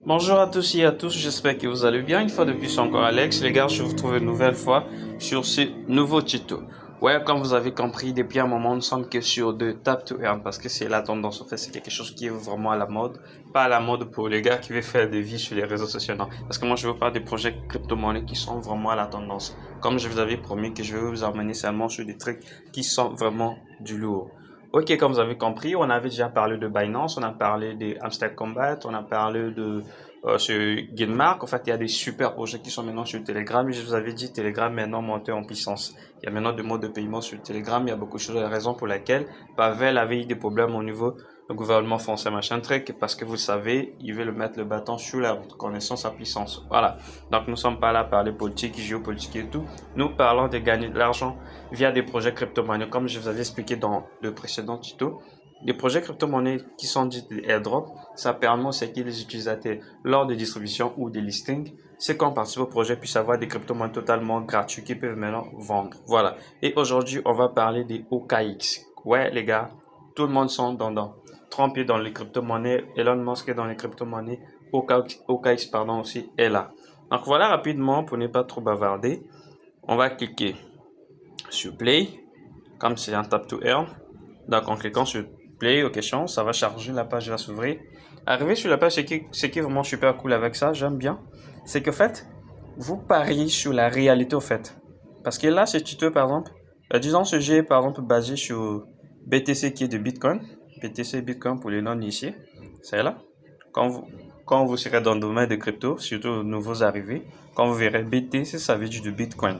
Bonjour à tous et à tous, j'espère que vous allez bien. Une fois de plus, c'est encore Alex. Les gars, je vous retrouve une nouvelle fois sur ce nouveau tuto. Ouais, comme vous avez compris, depuis un moment, nous sommes que sur de Tap to Earn parce que c'est la tendance. En fait, c'est quelque chose qui est vraiment à la mode. Pas à la mode pour les gars qui veulent faire des vies sur les réseaux sociaux, non. Parce que moi, je veux pas des projets crypto-monnaies qui sont vraiment à la tendance. Comme je vous avais promis que je vais vous emmener seulement sur des trucs qui sont vraiment du lourd. Ok, comme vous avez compris, on avait déjà parlé de Binance, on a parlé de Amsterdam Combat, on a parlé de sur Gitmark. En fait, il y a des super projets qui sont maintenant sur Telegram. Je vous avais dit, Telegram maintenant monté en puissance. Il y a maintenant des modes de paiement sur Telegram. Il y a beaucoup de choses. La raison pour laquelle Pavel avait eu des problèmes au niveau du gouvernement français, machin truc, parce que vous savez, il veut le mettre le bâton sur la route, connaissant sa puissance. Voilà. Donc, nous ne sommes pas là à parler politique, géopolitique et tout. Nous parlons de gagner de l'argent via des projets crypto-monnaies, comme je vous avais expliqué dans le précédent tuto. Les projets crypto-monnaies qui sont dits airdrop, ça permet aussi que les utilisateurs, lors de distribution ou de listing, ceux qui ont participé au projet puissent avoir des crypto-monnaies totalement gratuits qu'ils peuvent maintenant vendre. Voilà. Et aujourd'hui, on va parler des OKX. Ouais, les gars, tout le monde sont dans. Trump est dans les crypto-monnaies, Elon Musk est dans les crypto-monnaies, OKX pardon, aussi est là. Donc voilà rapidement, pour ne pas trop bavarder, on va cliquer sur Play, comme c'est un tap to earn. Donc en cliquant sur Play aux questions, ça va charger, la page va s'ouvrir. Arrivé sur la page, ce qui est vraiment super cool avec ça, j'aime bien, c'est que en fait, vous pariez sur la réalité au fait. Parce que là, ce tuto par exemple, disons ce jeu est par exemple basé sur BTC qui est de Bitcoin, BTC Bitcoin pour les non-initiés, c'est là. Quand vous, quand vous serez dans le domaine de crypto, surtout nouveaux arrivés, quand vous verrez BTC, ça veut dire de Bitcoin.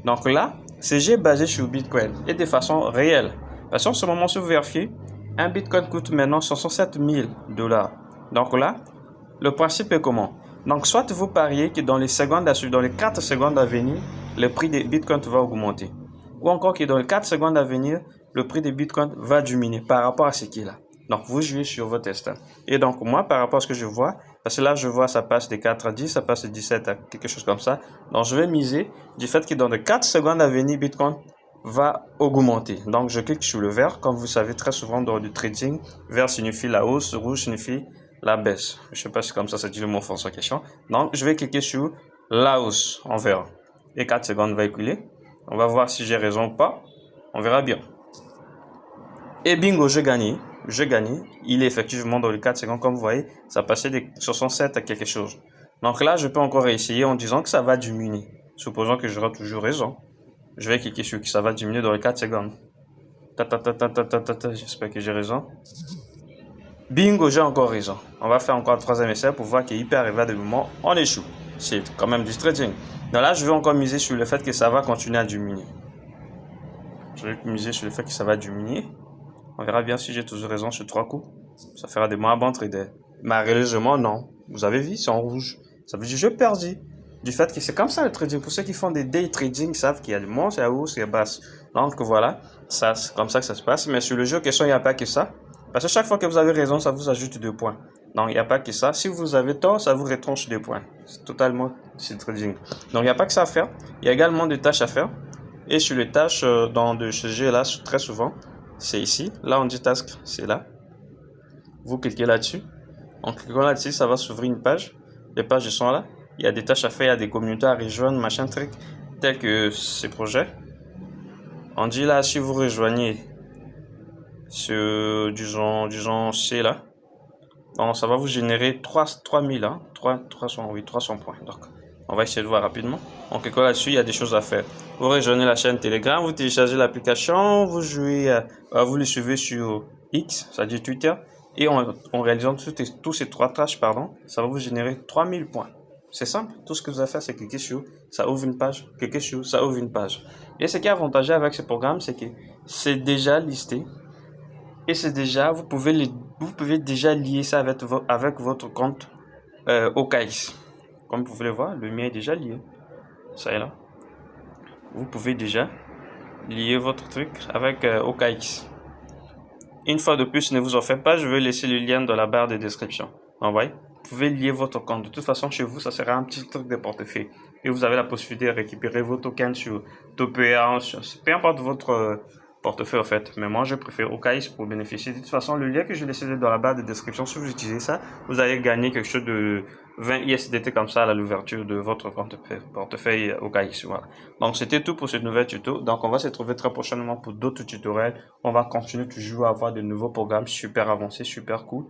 Donc là, ce jeu est basé sur Bitcoin et de façon réelle. Parce qu'en ce moment, si vous vérifiez, un Bitcoin coûte maintenant 67 000 dollars. Donc là, le principe est comment? Donc, soit vous pariez que dans les secondes, dans les 4 secondes à venir, le prix des Bitcoin va augmenter. Ou encore que dans les 4 secondes à venir, le prix des Bitcoin va diminuer par rapport à ce qu'il a. Donc, vous jouez sur votre destin. Et donc, moi, par rapport à ce que je vois, parce que là, je vois ça passe de 4 à 10, ça passe de 17 à quelque chose comme ça. Donc, je vais miser du fait que dans les 4 secondes à venir, Bitcoin va augmenter. Donc, je clique sur le vert. Comme vous savez, très souvent dans du trading, vert signifie la hausse, rouge signifie la baisse. Je ne sais pas si comme ça dit le mot français en question. Donc, je vais cliquer sur la hausse en vert. Et 4 secondes va écouler. On va voir si j'ai raison ou pas. On verra bien. Et bingo, j'ai gagné. J'ai gagné. Il est effectivement dans les 4 secondes, comme vous voyez, ça passait de 67 à quelque chose. Donc là, je peux encore réessayer en disant que ça va diminuer. Supposons que j'aurai toujours raison. Je vais cliquer sur que ça va diminuer dans les 4 secondes. J'espère que j'ai raison. Bingo, j'ai encore raison. On va faire encore un troisième essai pour voir qu'il peut arriver à des moments on échoue. C'est quand même du trading. Donc là, je vais encore miser sur le fait que ça va continuer à diminuer. Je vais miser sur le fait que ça va diminuer. On verra bien si j'ai toujours raison sur 3 coups. Ça fera des moins bons traders. Malheureusement, non. Vous avez vu, c'est en rouge. Ça veut dire que je perdu. Du fait que c'est comme ça le trading. Pour ceux qui font des day trading, ils savent qu'il y a du monts, il y a hausse, il y a basse. Donc voilà, ça, c'est comme ça que ça se passe. Mais sur le jeu en question, il n'y a pas que ça. Parce que chaque fois que vous avez raison, ça vous ajoute 2 points. Donc il n'y a pas que ça. Si vous avez tort, ça vous retranche 2 points. C'est totalement c'est trading. Donc il n'y a pas que ça à faire. Il y a également des tâches à faire. Et sur les tâches dans de ce jeu-là, très souvent, c'est ici. Là, on dit task, c'est là. Vous cliquez là-dessus. En cliquant là-dessus, ça va s'ouvrir une page. Les pages sont là. Il y a des tâches à faire, il y a des communautés à rejoindre, machin truc, tel que ces projets. On dit là, si vous rejoignez ce, disons, C là, donc ça va vous générer 3000, hein, 300 points. Donc, on va essayer de voir rapidement. En cliquant là-dessus, il y a des choses à faire. Vous rejoignez la chaîne Telegram, vous téléchargez l'application, vous jouez, vous le suivez sur X, c'est-à-dire Twitter, et en réalisant tous ces 3 tâches, ça va vous générer 3000 points. C'est simple, tout ce que vous avez à faire, c'est cliquer sur, ça ouvre une page, cliquer sur, ça ouvre une page. Et ce qui est avantageux avec ce programme, c'est que c'est déjà listé, et c'est déjà, vous pouvez déjà lier ça avec votre compte OKX. Comme vous pouvez le voir, le mien est déjà lié. Ça est là. Vous pouvez déjà lier votre truc avec OKX. Une fois de plus, ne vous en faites pas, je vais laisser le lien dans la barre de description. Vous voyez, vous pouvez lier votre compte. De toute façon, chez vous, ça sera un petit truc de portefeuille. Et vous avez la possibilité de récupérer vos tokens sur Topea, peu importe votre portefeuille en fait. Mais moi, je préfère OKX pour bénéficier. De toute façon, le lien que je laissé dans la barre de description, si vous utilisez ça, vous allez gagner quelque chose 20 ISDT comme ça à l'ouverture de votre compte portefeuille OKX. Voilà. Donc c'était tout pour ce nouvel tuto. Donc on va se retrouver très prochainement pour d'autres tutoriels. On va continuer toujours à avoir de nouveaux programmes super avancés, super cool,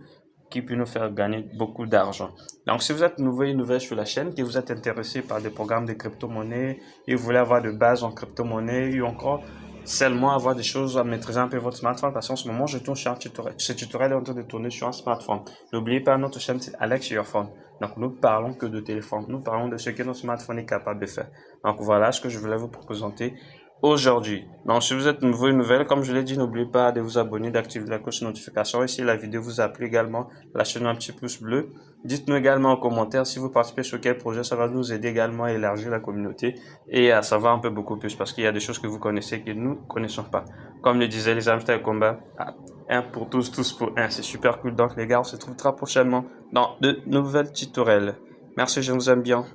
qui peut nous faire gagner beaucoup d'argent. Donc, si vous êtes nouveau et nouvelle sur la chaîne, que vous êtes intéressé par des programmes de crypto-monnaie et vous voulez avoir de base en crypto-monnaie ou encore seulement avoir des choses à maîtriser un peu votre smartphone, parce qu'en ce moment, je tourne sur un tutoriel. Ce tutoriel est en train de tourner sur un smartphone. N'oubliez pas, notre chaîne, c'est Alex Your Phone. Donc, nous parlons que de téléphone. Nous parlons de ce que notre smartphone est capable de faire. Donc, voilà ce que je voulais vous présenter aujourd'hui. Donc, si vous êtes nouveau et nouvelle, comme je l'ai dit, n'oubliez pas de vous abonner, d'activer la cloche de notification. Et si la vidéo vous a plu également, lâchez-nous un petit pouce bleu. Dites-nous également en commentaire si vous participez sur quel projet. Ça va nous aider également à élargir la communauté et à savoir un peu beaucoup plus parce qu'il y a des choses que vous connaissez que nous ne connaissons pas. Comme le disaient les hamsters combat, un pour tous, tous pour un. C'est super cool. Donc, les gars, on se retrouve très prochainement dans de nouvelles tutoriels. Merci, je vous aime bien.